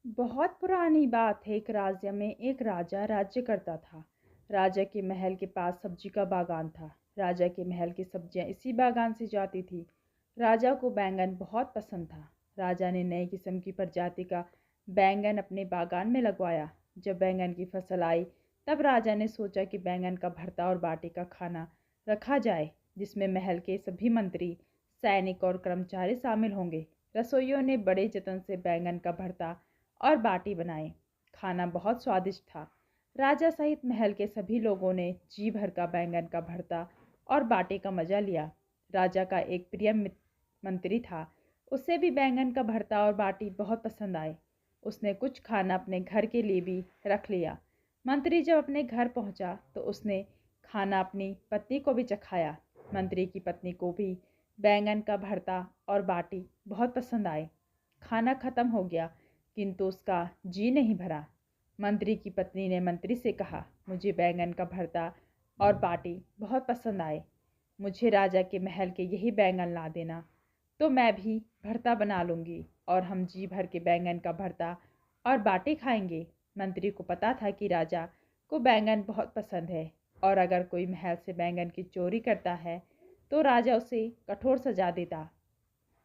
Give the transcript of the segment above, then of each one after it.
बहुत पुरानी बात है। एक राज्य में एक राजा राज्य करता था। राजा के महल के पास सब्जी का बागान था। राजा के महल की सब्जियां इसी बागान से जाती थी। राजा को बैंगन बहुत पसंद था। राजा ने नई किस्म की प्रजाति का बैंगन अपने बागान में लगवाया। जब बैंगन की फसल आई, तब राजा ने सोचा कि बैंगन का भरता और बाटी का खाना रखा जाए, जिसमें महल के सभी मंत्री, सैनिक और कर्मचारी शामिल होंगे। रसोइयों ने बड़े जतन से बैंगन का भरता और बाटी बनाए। खाना बहुत स्वादिष्ट था। राजा सहित महल के सभी लोगों ने जी भर का बैंगन का भरता और बाटी का मजा लिया। राजा का एक प्रिय मंत्री था। उसे भी बैंगन का भरता और बाटी बहुत पसंद आए। उसने कुछ खाना अपने घर के लिए भी रख लिया। मंत्री जब अपने घर पहुंचा तो उसने खाना अपनी पत्नी को भी चखाया। मंत्री की पत्नी को भी बैंगन का भरता और बाटी बहुत पसंद आए। खाना खत्म हो गया, किंतु उसका जी नहीं भरा। मंत्री की पत्नी ने मंत्री से कहा, मुझे बैंगन का भरता और बाटी बहुत पसंद आए। मुझे राजा के महल के यही बैंगन ला देना, तो मैं भी भरता बना लूँगी और हम जी भर के बैंगन का भरता और बाटी खाएंगे। मंत्री को पता था कि राजा को बैंगन बहुत पसंद है और अगर कोई महल से बैंगन की चोरी करता है तो राजा उसे कठोर सजा देता।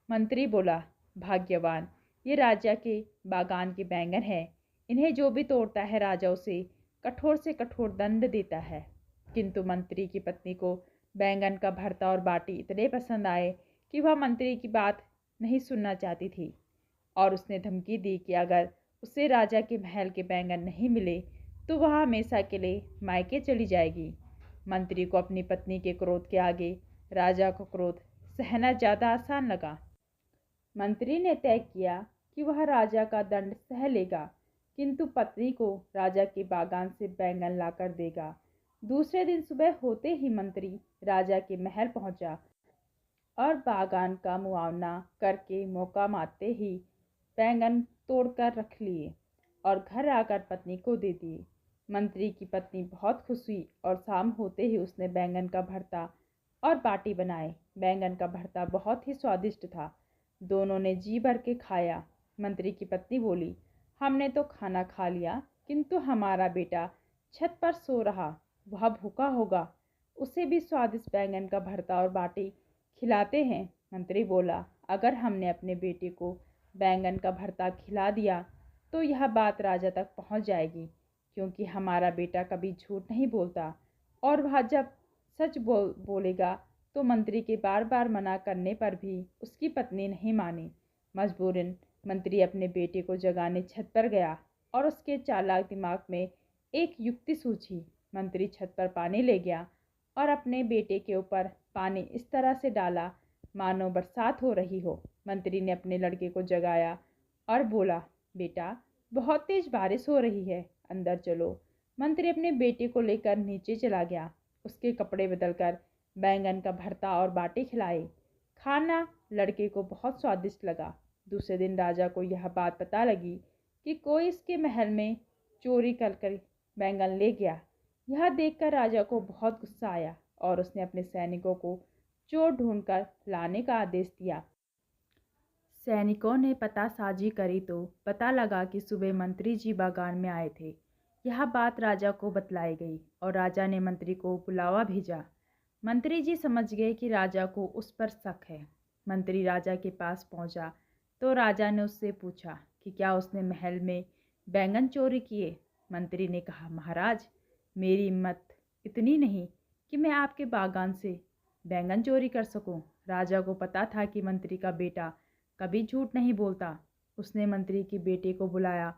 मंत्री बोला, भाग्यवान, ये राजा के बागान के बैंगन हैं। इन्हें जो भी तोड़ता है राजा उसे कठोर से कठोर दंड देता है। किंतु मंत्री की पत्नी को बैंगन का भरता और बाटी इतने पसंद आए कि वह मंत्री की बात नहीं सुनना चाहती थी और उसने धमकी दी कि अगर उसे राजा के महल के बैंगन नहीं मिले तो वह हमेशा के लिए मायके चली जाएगी। मंत्री को अपनी पत्नी के क्रोध के आगे राजा को क्रोध सहना ज़्यादा आसान लगा। मंत्री ने तय किया कि वह राजा का दंड सह लेगा, किंतु पत्नी को राजा के बागान से बैंगन लाकर देगा। दूसरे दिन सुबह होते ही मंत्री राजा के महल पहुंचा और बागान का मुआयना करके मौका मारते ही बैंगन तोड़कर रख लिए और घर आकर पत्नी को दे दिए। मंत्री की पत्नी बहुत खुश हुई और शाम होते ही उसने बैंगन का भरता और बाटी बनाए। बैंगन का भरता बहुत ही स्वादिष्ट था। दोनों ने जी भर के खाया। मंत्री की पत्नी बोली, हमने तो खाना खा लिया, किंतु हमारा बेटा छत पर सो रहा, वह भूखा होगा। उसे भी स्वादिष्ट बैंगन का भरता और बाटी खिलाते हैं। मंत्री बोला, अगर हमने अपने बेटे को बैंगन का भरता खिला दिया तो यह बात राजा तक पहुंच जाएगी, क्योंकि हमारा बेटा कभी झूठ नहीं बोलता और वह जब सच बोलेगा तो मंत्री के बार बार मना करने पर भी उसकी पत्नी नहीं मानी। मजबूरन मंत्री अपने बेटे को जगाने छत पर गया और उसके चालाक दिमाग में एक युक्ति सूझी। मंत्री छत पर पानी ले गया और अपने बेटे के ऊपर पानी इस तरह से डाला मानो बरसात हो रही हो। मंत्री ने अपने लड़के को जगाया और बोला, बेटा, बहुत तेज बारिश हो रही है, अंदर चलो। मंत्री अपने बेटे को लेकर नीचे चला गया। उसके कपड़े बदलकर बैंगन का भरता और बाटी खिलाए। खाना लड़के को बहुत स्वादिष्ट लगा। दूसरे दिन राजा को यह बात पता लगी कि कोई इसके महल में चोरी कर बैंगन ले गया। यह देखकर राजा को बहुत गुस्सा आया और उसने अपने सैनिकों को चोर ढूंढकर लाने का आदेश दिया। सैनिकों ने पतासाजी करी तो पता लगा कि सुबह मंत्री जी बागान में आए थे। यह बात राजा को बतलाई गई और राजा ने मंत्री को बुलावा भेजा। मंत्री जी समझ गए कि राजा को उस पर शक है। मंत्री राजा के पास पहुंचा तो राजा ने उससे पूछा कि क्या उसने महल में बैंगन चोरी किए। मंत्री ने कहा, महाराज, मेरी हिम्मत इतनी नहीं कि मैं आपके बागान से बैंगन चोरी कर सकूं। राजा को पता था कि मंत्री का बेटा कभी झूठ नहीं बोलता। उसने मंत्री के बेटे को बुलाया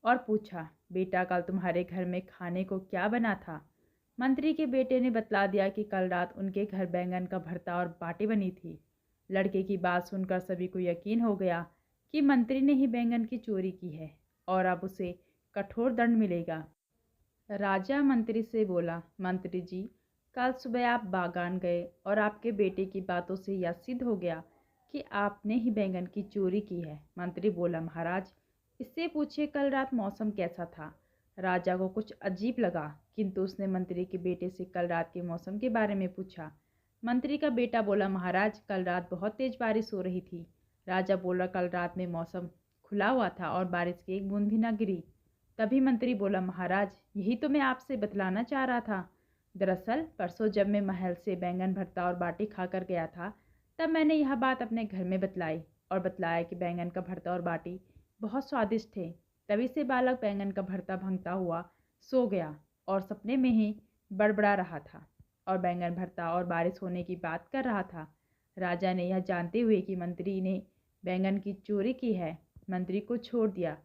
और पूछा, बेटा, कल तुम्हारे घर में खाने को क्या बना था। मंत्री के बेटे ने बतला दिया कि कल रात उनके घर बैंगन का भरता और बाटी बनी थी। लड़के की बात सुनकर सभी को यकीन हो गया कि मंत्री ने ही बैंगन की चोरी की है और अब उसे कठोर दंड मिलेगा। राजा मंत्री से बोला, मंत्री जी, कल सुबह आप बागान गए और आपके बेटे की बातों से यह सिद्ध हो गया कि आपने ही बैंगन की चोरी की है। मंत्री बोला, महाराज, इससे पूछिए कल रात मौसम कैसा था। राजा को कुछ अजीब लगा, किंतु उसने मंत्री के बेटे से कल रात के मौसम के बारे में पूछा। मंत्री का बेटा बोला, महाराज, कल रात बहुत तेज बारिश हो रही थी। राजा बोला, कल रात में मौसम खुला हुआ था और बारिश की एक बूंद भी न गिरी। तभी मंत्री बोला, महाराज, यही तो मैं आपसे बतलाना चाह रहा था। दरअसल परसों जब मैं महल से बैंगन भरता और बाटी खाकर गया था, तब मैंने यह बात अपने घर में बतलाई और बतलाया कि बैंगन का भरता और बाटी बहुत स्वादिष्ट थे। तभी से बालक बैंगन का भरता भंगता हुआ सो गया और सपने में ही बड़बड़ा रहा था और बैंगन भरता और बारिश होने की बात कर रहा था। राजा ने यह जानते हुए कि मंत्री ने बैंगन की चोरी की है, मंत्री को छोड़ दिया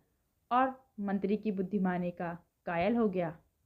और मंत्री की बुद्धिमानी का कायल हो गया।